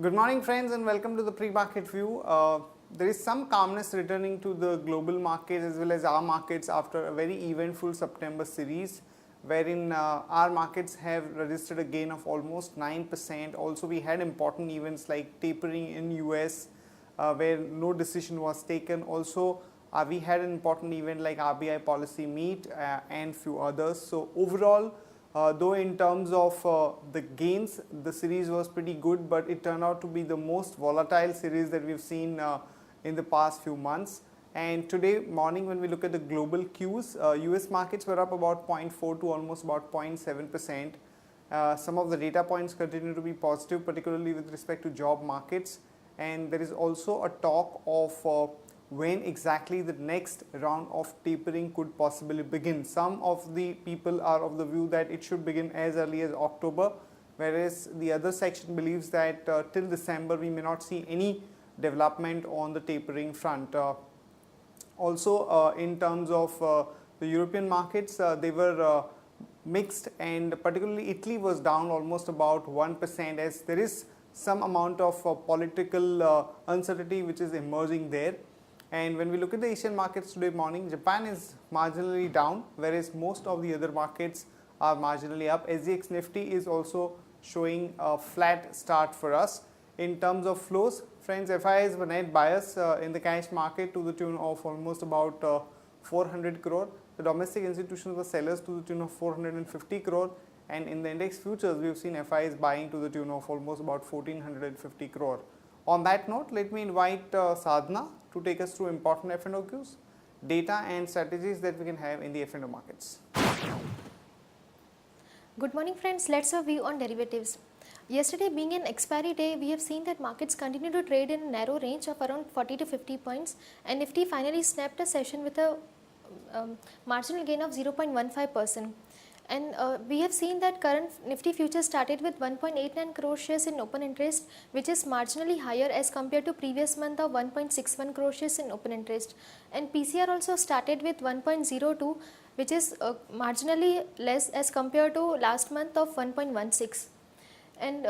Good morning, friends, and welcome to the pre-market view. There is some calmness returning to the global markets as well as our markets after a very eventful September series, wherein our markets have registered a gain of almost 9%. Also, we had important events like tapering in US, where no decision was taken. Also, we had an important event like RBI policy meet and few others. So overall, though in terms of the gains, the series was pretty good, but it turned out to be the most volatile series that we've seen in the past few months. And today morning, when we look at the global cues, US markets were up about 0.4 to almost about 0.7%. Some of the data points continue to be positive, particularly with respect to job markets. And there is also a talk of when exactly the next round of tapering could possibly begin. Some of the people are of the view that it should begin as early as October, whereas the other section believes that till December we may not see any development on the tapering front. Also, in terms of the European markets, they were mixed, and particularly Italy was down almost about 1%, as there is some amount of political uncertainty which is emerging there. And when we look at the Asian markets today morning, Japan is marginally down, whereas most of the other markets are marginally up. SGX Nifty is also showing a flat start for us. In terms of flows, friends, FIIs were net buyers in the cash market to the tune of almost about 400 crore. The domestic institutions were sellers to the tune of 450 crore. And in the index futures, we have seen FIIs buying to the tune of almost about 1450 crore. On that note, let me invite Sadhana to take us through important F&O cues, data and strategies that we can have in the F&O markets. Good morning, friends. Let's have a view on derivatives. Yesterday being an expiry day, we have seen that markets continue to trade in a narrow range of around 40 to 50 points, and Nifty finally snapped a session with a marginal gain of 0.15%. And we have seen that current Nifty futures started with 1.89 crore shares in open interest, which is marginally higher as compared to previous month of 1.61 crore shares in open interest. And PCR also started with 1.02, which is marginally less as compared to last month of 1.16. And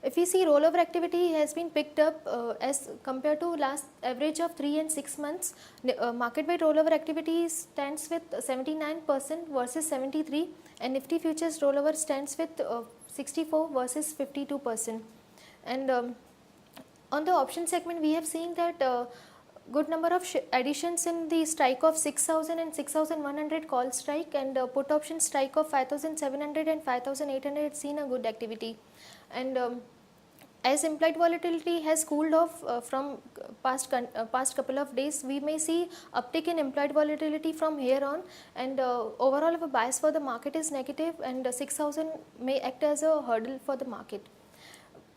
if we see rollover activity has been picked up as compared to last average of 3 and 6 months. Market-wide rollover activity stands with 79% versus 73%, and Nifty futures rollover stands with 64 versus 52%. And on the option segment, we have seen that good number of additions in the strike of 6,000 and 6,100 call strike, and put option strike of 5,700 and 5,800 seen a good activity. And as implied volatility has cooled off from past couple of days, we may see uptick in implied volatility from here on, and overall if a bias for the market is negative, and 6,000 may act as a hurdle for the market.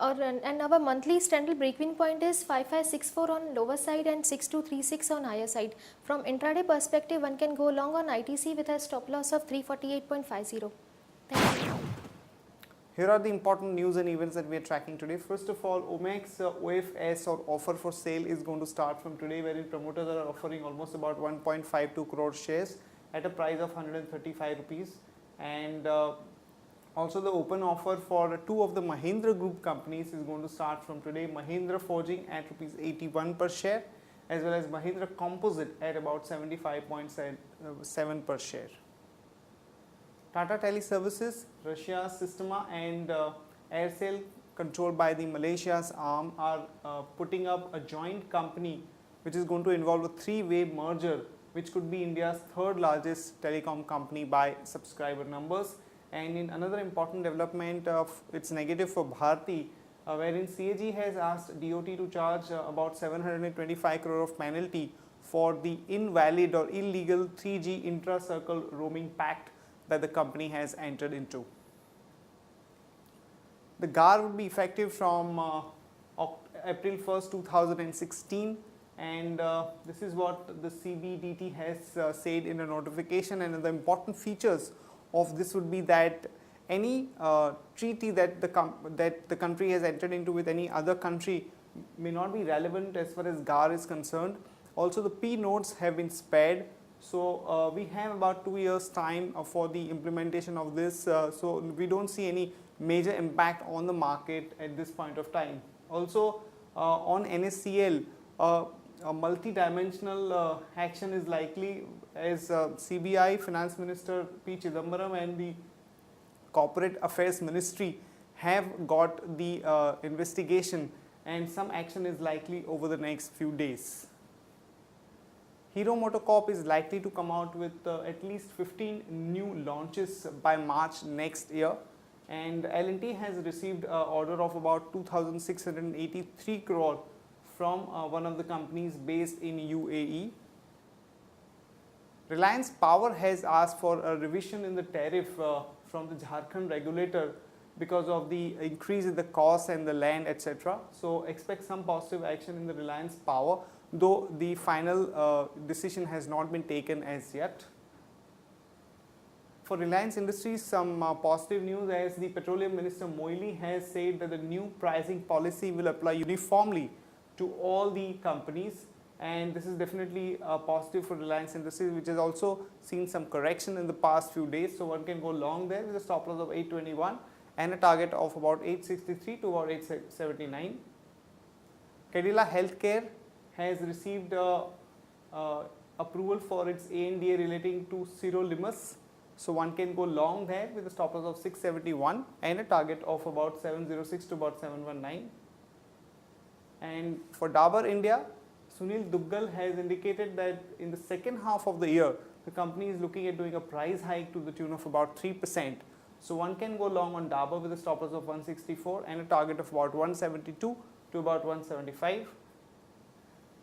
And our monthly standard break-even point is 5564 on lower side and 6236 on higher side. From intraday perspective, one can go long on ITC with a stop loss of 348.50. Thank you. Here are the important news and events that we are tracking today. First of all, OMAX OFS, or offer for sale, is going to start from today, wherein promoters are offering almost about 1.52 crore shares at a price of 135 rupees. And also the open offer for two of the Mahindra Group companies is going to start from today. Mahindra Forging at rupees 81 per share, as well as Mahindra Composite at about 75.7 per share. Tata Teleservices, Russia's Systema, and Aircel, controlled by the Malaysia's arm, are putting up a joint company which is going to involve a three-way merger, which could be India's third largest telecom company by subscriber numbers. And in another important development, it's negative for Bharti, wherein CAG has asked DOT to charge about 725 crore of penalty for the invalid or illegal 3G intra-circle roaming pact that the company has entered into. The GAR would be effective from April 1st, 2016, and this is what the CBDT has said in a notification. And the important features of this would be that any treaty that the country has entered into with any other country may not be relevant as far as GAR is concerned. Also, the P notes have been spared. So we have about 2 years time for the implementation of this. So we don't see any major impact on the market at this point of time. Also on NSCL, a multi-dimensional action is likely as CBI, Finance Minister P. Chidambaram and the Corporate Affairs Ministry have got the investigation, and some action is likely over the next few days. Hero MotoCorp is likely to come out with at least 15 new launches by March next year, and L&T has received an order of about 2,683 crore from one of the companies based in UAE. Reliance Power has asked for a revision in the tariff from the Jharkhand regulator because of the increase in the cost and the land, etc. So expect some positive action in the Reliance Power, though the final decision has not been taken as yet. For Reliance Industries, some positive news, as the Petroleum Minister Moily has said that the new pricing policy will apply uniformly to all the companies, and this is definitely positive for Reliance Industries, which has also seen some correction in the past few days. So one can go long there with a stop loss of 821 and a target of about 863 to about 879. Cadila Healthcare has received approval for its ANDA relating to sirolimus. So one can go long there with a stop loss of 671 and a target of about 706 to about 719. And for Dabur India, Sunil Duggal has indicated that in the second half of the year, the company is looking at doing a price hike to the tune of about 3%. So one can go long on Dabur with a stop loss of 164 and a target of about 172 to about 175.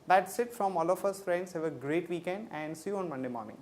That's it from all of us, friends. Have a great weekend and see you on Monday morning.